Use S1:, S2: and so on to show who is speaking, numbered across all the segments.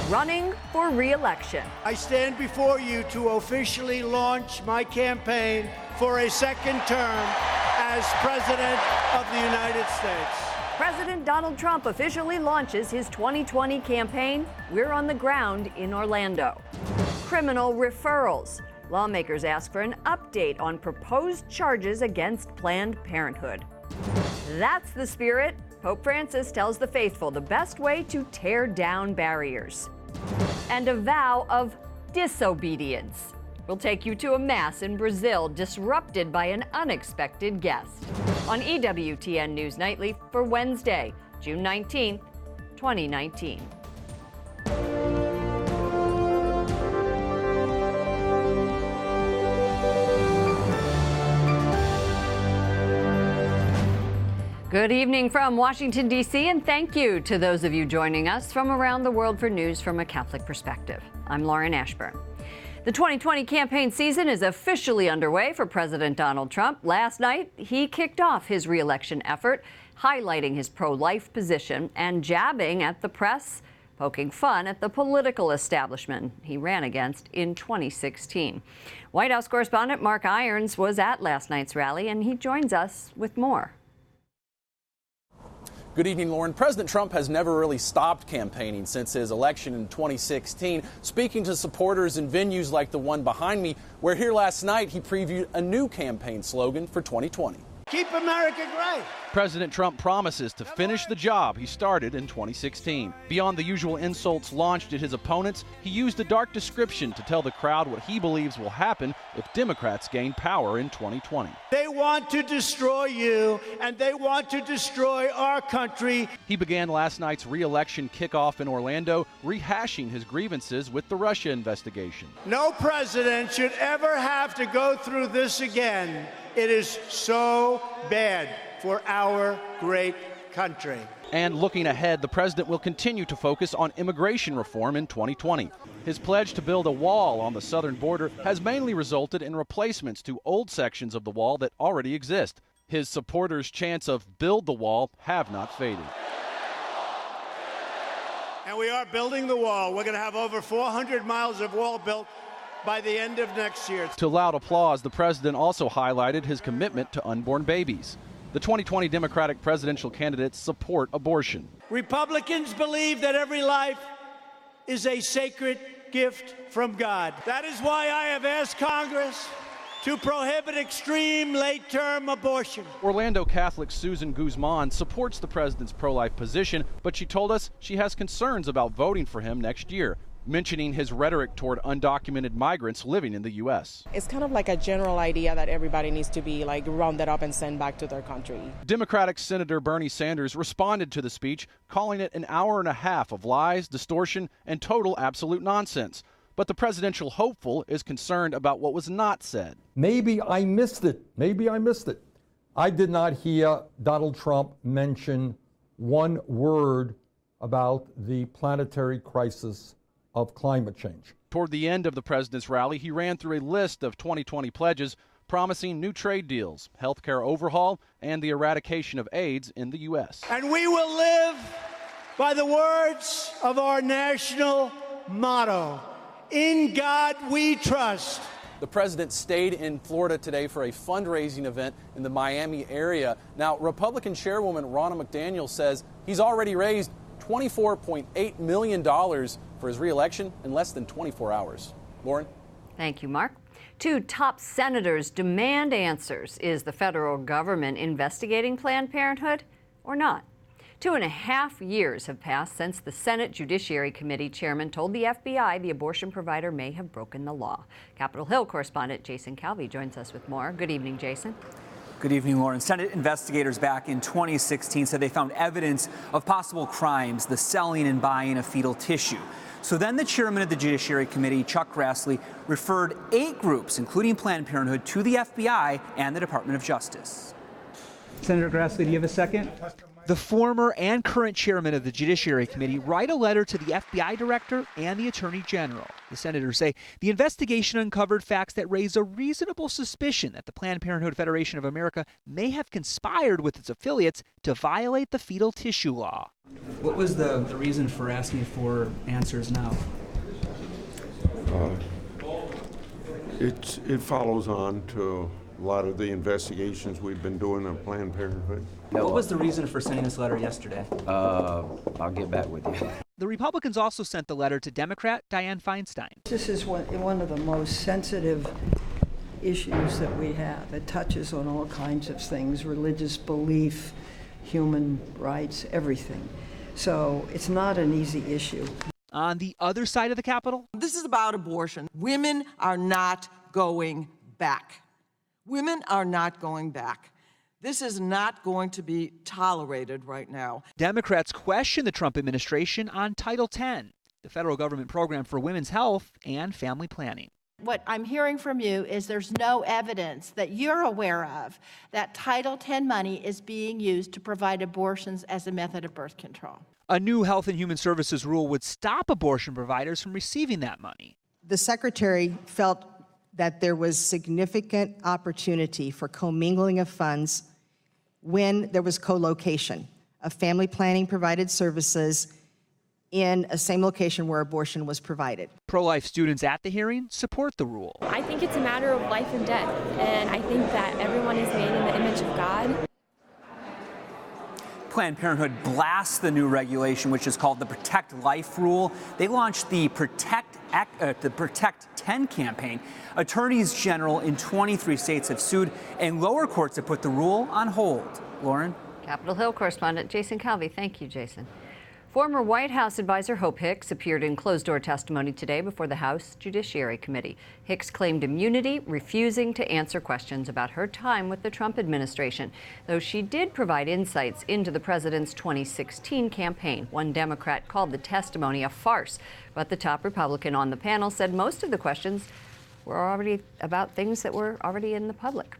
S1: running for re-election.
S2: I stand before you to officially launch my campaign for a second term as President of the United States.
S1: President Donald Trump officially launches his 2020 campaign. We're on the ground in Orlando. Criminal referrals. Lawmakers ask for an update on proposed charges against Planned Parenthood. That's the spirit. Pope Francis tells the faithful the best way to tear down barriers. And a vow of disobedience. We'll take you to a mass in Brazil disrupted by an unexpected guest. On EWTN News Nightly for Wednesday, June 19th, 2019. Good evening from Washington, D.C., and thank you to those of you joining us from around the world for news from a Catholic perspective. I'm Lauren Ashburn. The 2020 campaign season is officially underway for President Donald Trump. Last night, he kicked off his re-election effort, highlighting his pro-life position and jabbing at the press, poking fun at the political establishment he ran against in 2016. White House correspondent Mark Irons was at last night's rally, and he joins us with more.
S3: Good evening, Lauren. President Trump has never really stopped campaigning since his election in 2016. Speaking to supporters in venues like the one behind me, where here last night he previewed a new campaign slogan for 2020.
S2: Keep America great.
S3: President Trump promises to finish the job he started in 2016. Beyond the usual insults launched at his opponents, he used a dark description to tell the crowd what he believes will happen if Democrats gain power in 2020.
S2: They want to destroy you, and they want to destroy our country.
S3: He began last night's re-election kickoff in Orlando, rehashing his grievances with the Russia investigation.
S2: No president should ever have to go through this again. It is so bad for our great country.
S3: And looking ahead, the president will continue to focus on immigration reform in 2020. His pledge to build a wall on the southern border has mainly resulted in replacements to old sections of the wall that already exist. His supporters' chants of build the wall have not faded.
S2: And we are building the wall. We're going to have over 400 miles of wall built by the end of next year.
S3: To loud applause, the president also highlighted his commitment to unborn babies. The 2020 Democratic presidential candidates support abortion.
S2: Republicans believe that every life is a sacred gift from God. That is why I have asked Congress to prohibit extreme late-term abortion.
S3: Orlando Catholic Susan Guzman supports the president's pro-life position, but she told us she has concerns about voting for him next year, mentioning his rhetoric toward undocumented migrants living in the U.S.
S4: It's kind of like a general idea that everybody needs to be rounded up and sent back to their country.
S3: Democratic Senator Bernie Sanders responded to the speech, calling it an hour and a half of lies, distortion, and total absolute nonsense. But the presidential hopeful is concerned about what was not said.
S5: Maybe I missed it. I did not hear Donald Trump mention one word about the planetary crisis of climate change.
S3: Toward the end of the president's rally, he ran through a list of 2020 pledges promising new trade deals, health care overhaul, and the eradication of AIDS in the U.S.
S2: And we will live by the words of our national motto, "In God we trust."
S3: The president stayed in Florida today for a fundraising event in the Miami area. Now, Republican Chairwoman Ronna McDaniel says he's already raised $24.8 million for his re-election in less than 24 hours. Lauren?
S1: Thank you, Mark. Two top senators demand answers. Is the federal government investigating Planned Parenthood or not? 2.5 years have passed since the Senate Judiciary Committee chairman told the FBI the abortion provider may have broken the law. Capitol Hill correspondent Jason Calvi joins us with more. Good evening, Jason.
S6: Good evening, Lauren. Senate investigators back in 2016 said they found evidence of possible crimes, the selling and buying of fetal tissue. So then the chairman of the Judiciary Committee, Chuck Grassley, referred 8 groups, including Planned Parenthood, to the FBI and the Department of Justice.
S7: Senator Grassley, do you have a second?
S6: The former and current chairman of the Judiciary Committee write a letter to the FBI director and the Attorney General. The senators say the investigation uncovered facts that raise a reasonable suspicion that the Planned Parenthood Federation of America may have conspired with its affiliates to violate the fetal tissue law. What was the reason for asking for answers now?
S7: It follows on to a lot of the investigations we've been doing on Planned Parenthood.
S6: What was the reason for sending this letter yesterday?
S8: I'll get back with you.
S6: The Republicans also sent the letter to Democrat Dianne Feinstein.
S9: This is one of the most sensitive issues that we have. It touches on all kinds of things, religious belief, human rights, everything. So it's not an easy issue.
S6: On the other side of the Capitol,
S10: this is about abortion. Women are not going back. Women are not going back. This is not going to be tolerated right now.
S6: Democrats question the Trump administration on Title X, the federal government program for women's health and family planning.
S11: What I'm hearing from you is there's no evidence that you're aware of that Title X money is being used to provide abortions as a method of birth control.
S6: A new Health and Human Services rule would stop abortion providers from receiving that money.
S12: The secretary felt that there was significant opportunity for commingling of funds when there was co-location of family planning provided services in a same location where abortion was provided.
S6: Pro-life students at the hearing support the rule.
S13: I think it's a matter of life and death, and I think that everyone is made in the image of God.
S6: Planned Parenthood blasts the new regulation, which is called the Protect Life Rule. They launched the Protect 10 campaign. Attorneys general in 23 states have sued, and lower courts have put the rule on hold. Lauren?
S1: Capitol Hill correspondent Jason Calvi. Thank you, Jason. Former White House advisor Hope Hicks appeared in closed-door testimony today before the House Judiciary Committee. Hicks claimed immunity, refusing to answer questions about her time with the Trump administration, though she did provide insights into the president's 2016 campaign. One Democrat called the testimony a farce, but the top Republican on the panel said most of the questions were already about things that were already in the public.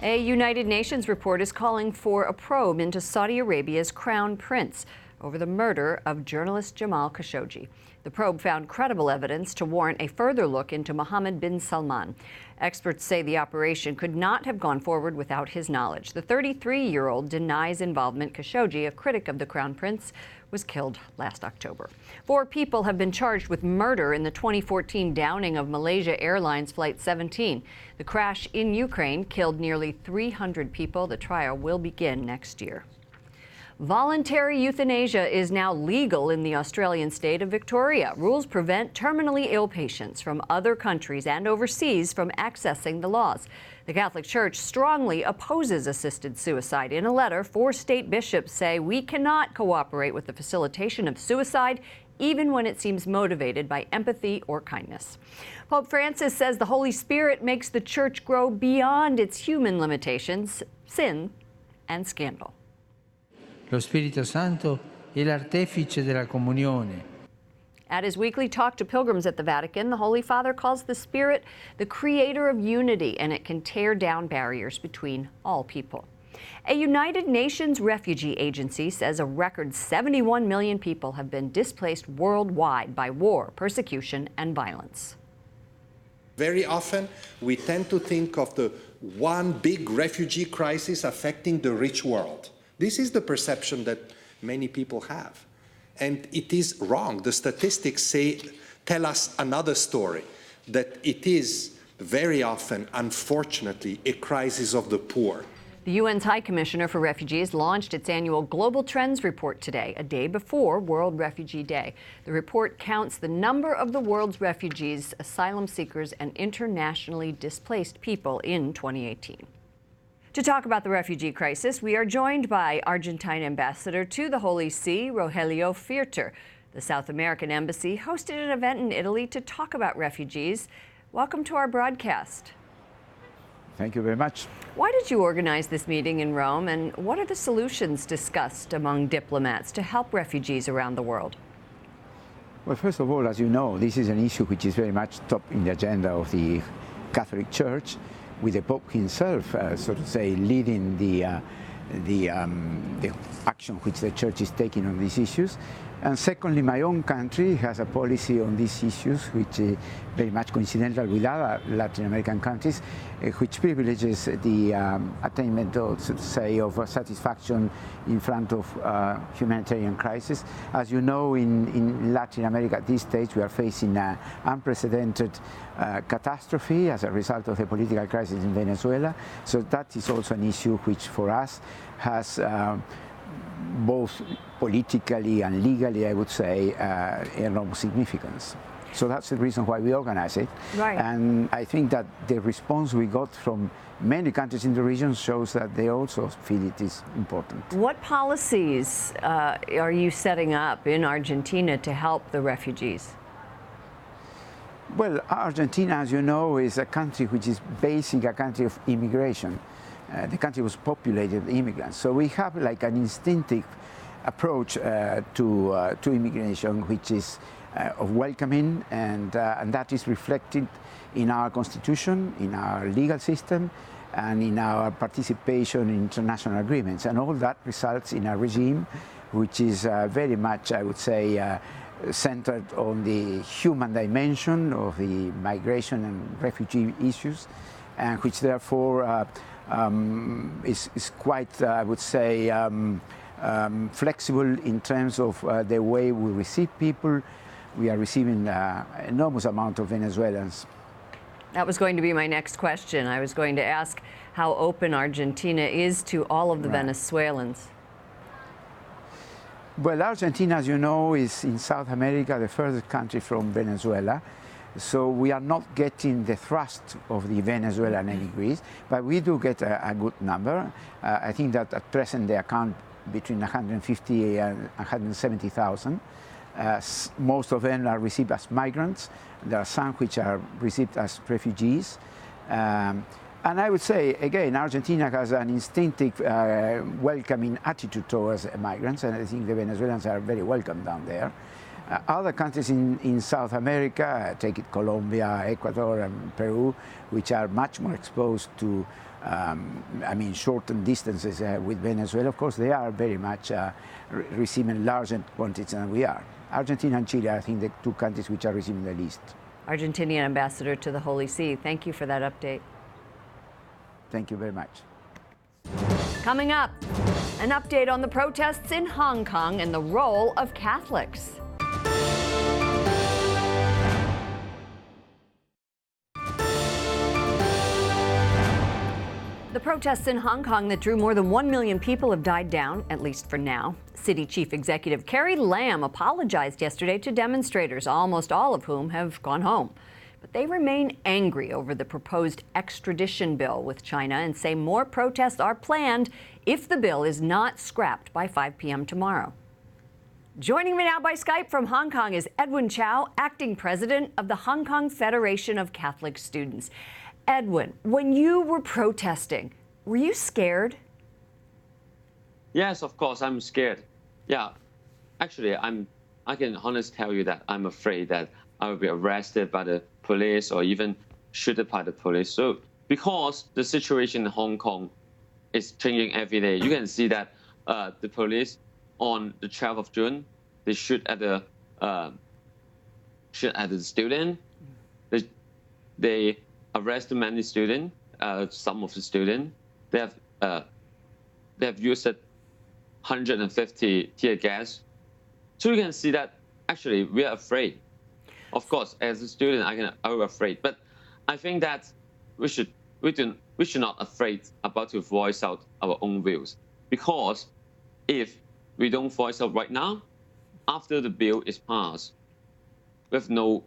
S1: A United Nations report is calling for a probe into Saudi Arabia's crown prince over the murder of journalist Jamal Khashoggi. The probe found credible evidence to warrant a further look into Mohammed bin Salman. Experts say the operation could not have gone forward without his knowledge. The 33-year-old denies involvement. Khashoggi, a critic of the crown prince, was killed last October. 4 people have been charged with murder in the 2014 downing of Malaysia Airlines Flight 17. The crash in Ukraine killed nearly 300 people. The trial will begin next year. Voluntary euthanasia is now legal in the Australian state of Victoria. Rules prevent terminally ill patients from other countries and overseas from accessing the laws. The Catholic Church strongly opposes assisted suicide. In a letter, 4 state bishops say we cannot cooperate with the facilitation of suicide, even when it seems motivated by empathy or kindness. Pope Francis says the Holy Spirit makes the Church grow beyond its human limitations, sin, and scandal.
S14: Lo Spirito Santo è l'artefice della comunione.
S1: At his weekly talk to pilgrims at the Vatican, the Holy Father calls the Spirit the creator of unity, and it can tear down barriers between all people. A United Nations refugee agency says a record 71 million people have been displaced worldwide by war, persecution, and violence.
S15: Very often, we tend to think of the one big refugee crisis affecting the rich world. This is the perception that many people have. And it is wrong. The statistics tell us another story, that it is very often, unfortunately, a crisis of the poor.
S1: The UN's High Commissioner for Refugees launched its annual Global Trends Report today, a day before World Refugee Day. The report counts the number of the world's refugees, asylum seekers, and internationally displaced people in 2018. To talk about the refugee crisis, we are joined by Argentine Ambassador to the Holy See, Rogelio Fierter. The South American Embassy hosted an event in Italy to talk about refugees. Welcome to our broadcast.
S8: Thank you very much.
S1: Why did you organize this meeting in Rome, and what are the solutions discussed among diplomats to help refugees around the world?
S8: Well, first of all, as you know, this is an issue which is very much top in the agenda of the Catholic Church. with the Pope himself, so to say, leading the action which the Church is taking on these issues. And secondly, my own country has a policy on these issues which is very much coincidental with other Latin American countries, which privileges the attainment, so to say, of satisfaction in front of humanitarian crisis. As you know, in Latin America at this stage, we are facing an unprecedented catastrophe as a result of the political crisis in Venezuela. So that is also an issue which for us has both politically and legally, I would say, enormous significance. So that's the reason why we organize it.
S1: Right.
S8: And I think that the response we got from many countries in the region shows that they also feel it is important.
S1: What policies are you setting up in Argentina to help the refugees?
S8: Well, Argentina, as you know, is a country which is basically a country of immigration. The country was populated with immigrants. So we have like an instinctive approach to immigration, which is of welcoming, and that is reflected in our constitution, in our legal system, and in our participation in international agreements. And all that results in a regime which is very much, I would say, centered on the human dimension of the migration and refugee issues, and which therefore is quite, I would say, flexible in terms of the way we receive people. We are receiving an enormous amount of Venezuelans.
S1: That was going to be my next question. I was going to ask how open Argentina is to all of the Venezuelans.
S8: Well, Argentina, as you know, is in South America the furthest country from Venezuela. So we are not getting the thrust of the Venezuelan emigres, but we do get a good number. I think that at present they account between 150 and 170,000. Most of them are received as migrants. There are some which are received as refugees. And I would say, again, Argentina has an instinctive welcoming attitude towards migrants, and I think the Venezuelans are very welcome down there. Other countries in South America, take it Colombia, Ecuador, and Peru, which are much more exposed to, shortened distances with Venezuela. Of course, they are very much receiving larger quantities than we are. Argentina and Chile are, I think, the two countries which are receiving the least.
S1: Argentinian ambassador to the Holy See, thank you for that update.
S8: Thank you very much.
S1: Coming up, an update on the protests in Hong Kong and the role of Catholics. The protests in Hong Kong that drew more than 1 million people have died down, at least for now. City Chief Executive Carrie Lam apologized yesterday to demonstrators, almost all of whom have gone home. But they remain angry over the proposed extradition bill with China and say more protests are planned if the bill is not scrapped by 5 p.m. tomorrow. Joining me now by Skype from Hong Kong is Edwin Chow, acting president of the Hong Kong Federation of Catholic Students. Edwin, when you were protesting, were you scared?
S16: Yes, of course, I'm scared. Yeah, actually, I can honestly tell you that I'm afraid that I will be arrested by the police or even shot by the police. So, because the situation in Hong Kong is changing every day, you can see that the police on the 12th of June, they shoot at the student. They arrest many students. Some of the students they have used 150 tear gas. So you can see that actually we are afraid. Of course, as a student, I'm afraid, but I think that we should not afraid about to voice out our own views, because if we don't voice out right now, after the bill is passed, we have no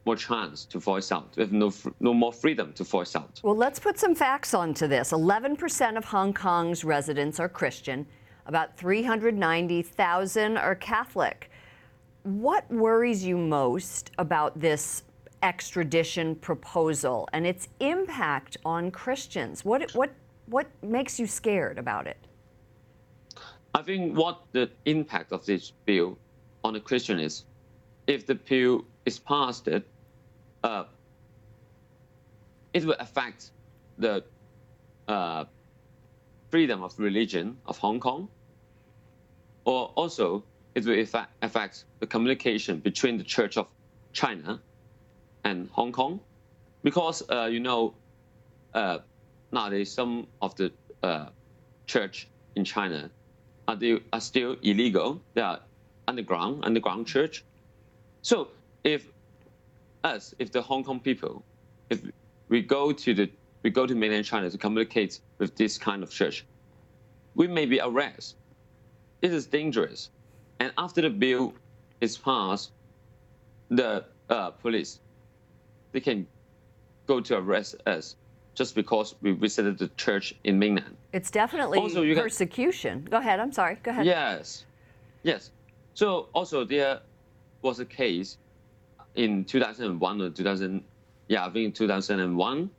S16: more chance to voice out. We have no more freedom to voice out.
S1: Well, let's put some facts onto this. 11% of Hong Kong's residents are Christian. About 390,000 are Catholic. What worries you most about this extradition proposal and its impact on Christians? What makes you scared about it?
S16: I think what the impact of this bill on the Christian is, if the bill is passed, it will affect the freedom of religion of Hong Kong, or also it will affect the communication between the Church of China and Hong Kong, because nowadays some of the church in China are still illegal. They are underground church. So if the Hong Kong people, if we go to mainland China to communicate with this kind of church, we may be arrested. It is dangerous. And after the bill is passed, the police, they can go to arrest us just because we visited the church in mainland.
S1: It's definitely also, persecution. Go ahead, I'm sorry, go ahead.
S16: Yes. So also there was a case in 2001 or 2000, I think in 2001,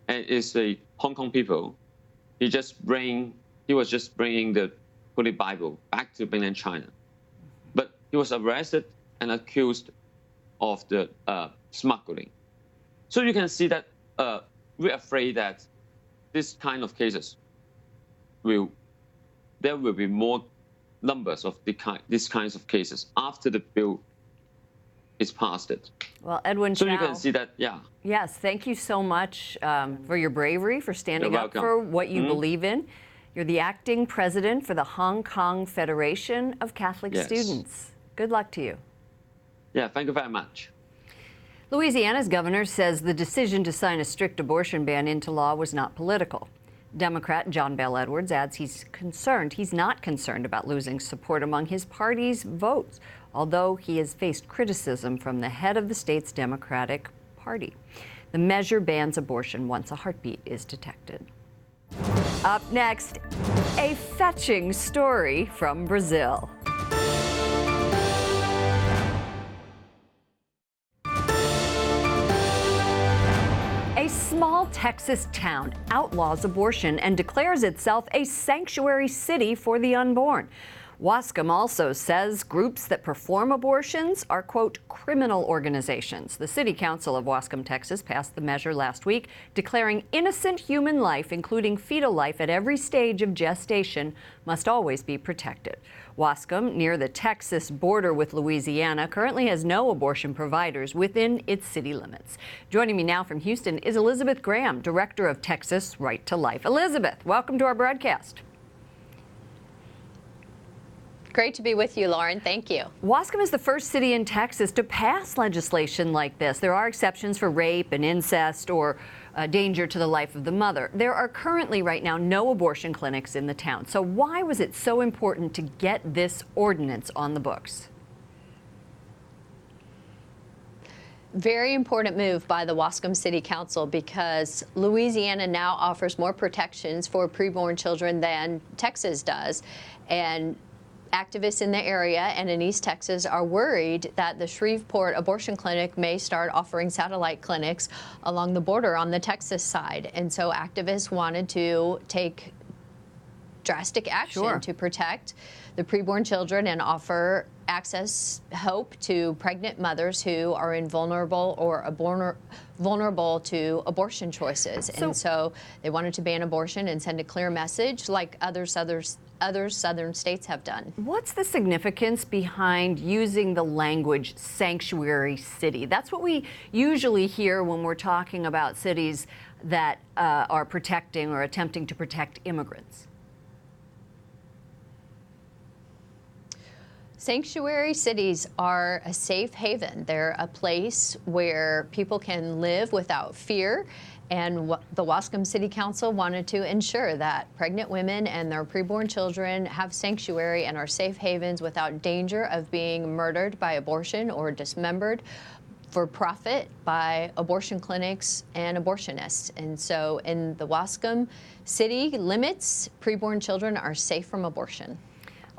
S16: and it's a Hong Kong people. He was just bringing the Holy Bible back to mainland China, but he was arrested and accused of the smuggling. So you can see that we're afraid that this kind of cases there will be more numbers of these kinds of cases after the bill is passed.
S1: Well, Edwin
S16: So
S1: Chow,
S16: you can see that,
S1: Yes, thank you so much for your bravery, for standing
S16: You're
S1: up
S16: welcome.
S1: for what you believe in. You're the acting president for the Hong Kong Federation of Catholic Students. Good luck to you.
S16: Yeah, thank you very much.
S1: Louisiana's governor says the decision to sign a strict abortion ban into law was not political. Democrat John Bel Edwards adds he's not concerned about losing support among his party's votes, although he has faced criticism from the head of the state's Democratic Party. The measure bans abortion once a heartbeat is detected. Up next, a fetching story from Brazil. A small Texas town outlaws abortion and declares itself a sanctuary city for the unborn. Wascom also says groups that perform abortions are, quote, criminal organizations. The City Council of Wascom, Texas passed the measure last week, declaring innocent human life, including fetal life at every stage of gestation, must always be protected. Wascom, near the Texas border with Louisiana, currently has no abortion providers within its city limits. Joining me now from Houston is Elizabeth Graham, Director of Texas Right to Life. Elizabeth, welcome to our broadcast.
S17: Great to be with you, Lauren. Thank you.
S1: Wascom is the first city in Texas to pass legislation like this. There are exceptions for rape and incest or danger to the life of the mother. There are currently right now no abortion clinics in the town. So why was it so important to get this ordinance on the books?
S17: Very important move by the Wascom City Council because Louisiana now offers more protections for preborn children than Texas does. And activists in the area and in East Texas are worried that the Shreveport abortion clinic may start offering satellite clinics along the border on the Texas side. And so activists wanted to take drastic action to protect the preborn children and offer access, hope to pregnant mothers who are invulnerable or vulnerable to abortion choices. And so they wanted to ban abortion and send a clear message like other southern states have done.
S1: What's the significance behind using the language sanctuary city? That's what we usually hear when we're talking about cities that are protecting or attempting to protect immigrants.
S17: Sanctuary cities are a safe haven. They're a place where people can live without fear. And the Wascom City Council wanted to ensure that pregnant women and their preborn children have sanctuary and are safe havens without danger of being murdered by abortion or dismembered for profit by abortion clinics and abortionists. And so in the Wascom city limits, preborn children are safe from abortion.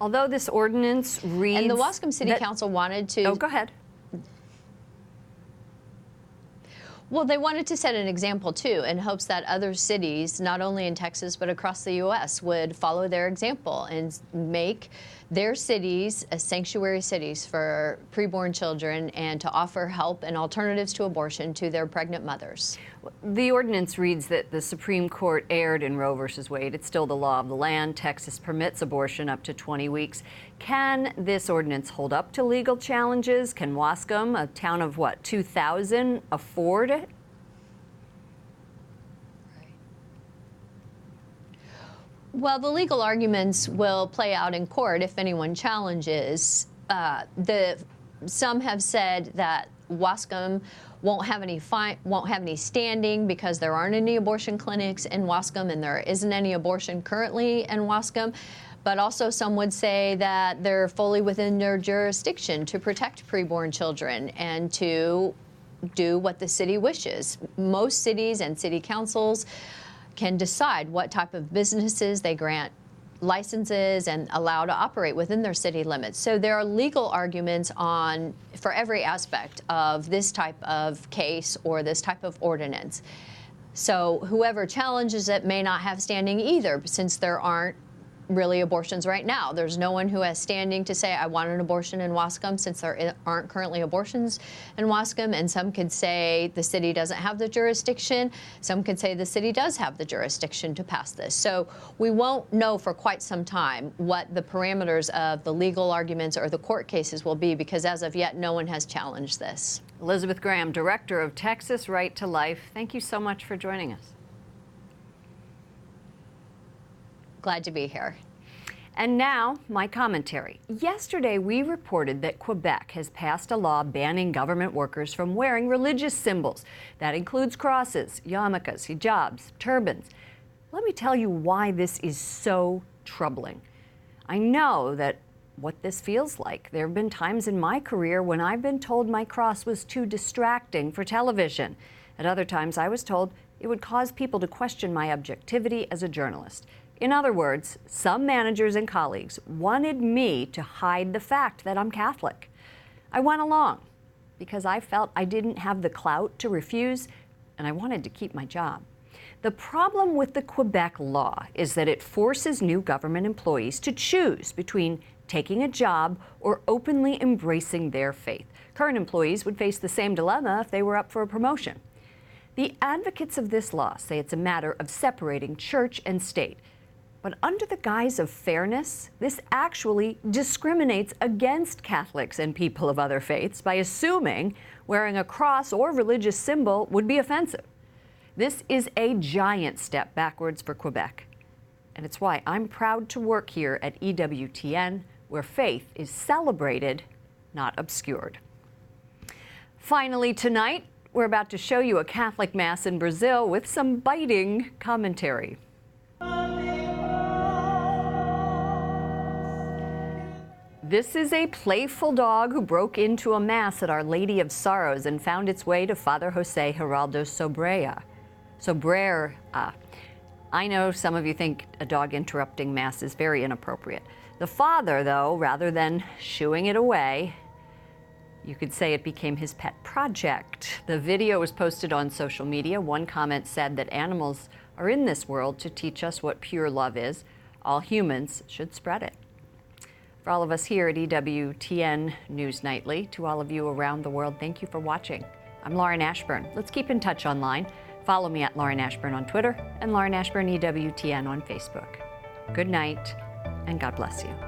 S1: Although this ordinance reads...
S17: And the Wascom City Council wanted to...
S1: Oh, go ahead.
S17: Well, they wanted to set an example, too, in hopes that other cities, not only in Texas but across the U.S., would follow their example and make their cities as sanctuary cities for preborn children and to offer help and alternatives to abortion to their pregnant mothers.
S1: The ordinance reads that the Supreme Court erred in Roe versus Wade. It's still the law of the land. Texas permits abortion up to 20 weeks. Can this ordinance hold up to legal challenges? Can Wascom, a town of what, 2,000, afford it?
S17: Well, the legal arguments will play out in court if anyone challenges. Some have said that Wascom won't have any standing because there aren't any abortion clinics in Wascom and there isn't any abortion currently in Wascom. But also some would say that they're fully within their jurisdiction to protect preborn children and to do what the city wishes. Most cities and city councils can decide what type of businesses they grant licenses and allow to operate within their city limits. So there are legal arguments for every aspect of this type of case or this type of ordinance. So whoever challenges it may not have standing either, since there aren't really abortions right now. There's no one who has standing to say, I want an abortion in Wascom, since there aren't currently abortions in Wascom. And some could say the city doesn't have the jurisdiction. Some could say the city does have the jurisdiction to pass this. So we won't know for quite some time what the parameters of the legal arguments or the court cases will be, because as of yet, no one has challenged this.
S1: Elizabeth Graham, Director of Texas Right to Life, thank you so much for joining us.
S17: Glad to be here.
S1: And now, my commentary. Yesterday, we reported that Quebec has passed a law banning government workers from wearing religious symbols. That includes crosses, yarmulkes, hijabs, turbans. Let me tell you why this is so troubling. I know that what this feels like. There have been times in my career when I've been told my cross was too distracting for television. At other times, I was told it would cause people to question my objectivity as a journalist. In other words, some managers and colleagues wanted me to hide the fact that I'm Catholic. I went along because I felt I didn't have the clout to refuse, and I wanted to keep my job. The problem with the Quebec law is that it forces new government employees to choose between taking a job or openly embracing their faith. Current employees would face the same dilemma if they were up for a promotion. The advocates of this law say it's a matter of separating church and state. But under the guise of fairness, this actually discriminates against Catholics and people of other faiths by assuming wearing a cross or religious symbol would be offensive. This is a giant step backwards for Quebec. And it's why I'm proud to work here at EWTN, where faith is celebrated, not obscured. Finally tonight, we're about to show you a Catholic Mass in Brazil with some biting commentary. This is a playful dog who broke into a Mass at Our Lady of Sorrows and found its way to Father Jose Geraldo Sobreira. I know some of you think a dog interrupting Mass is very inappropriate. The father, though, rather than shooing it away, you could say it became his pet project. The video was posted on social media. One comment said that animals are in this world to teach us what pure love is. All humans should spread it. For all of us here at EWTN News Nightly, to all of you around the world, thank you for watching. I'm Lauren Ashburn. Let's keep in touch online. Follow me at Lauren Ashburn on Twitter and Lauren Ashburn EWTN on Facebook. Good night, and God bless you.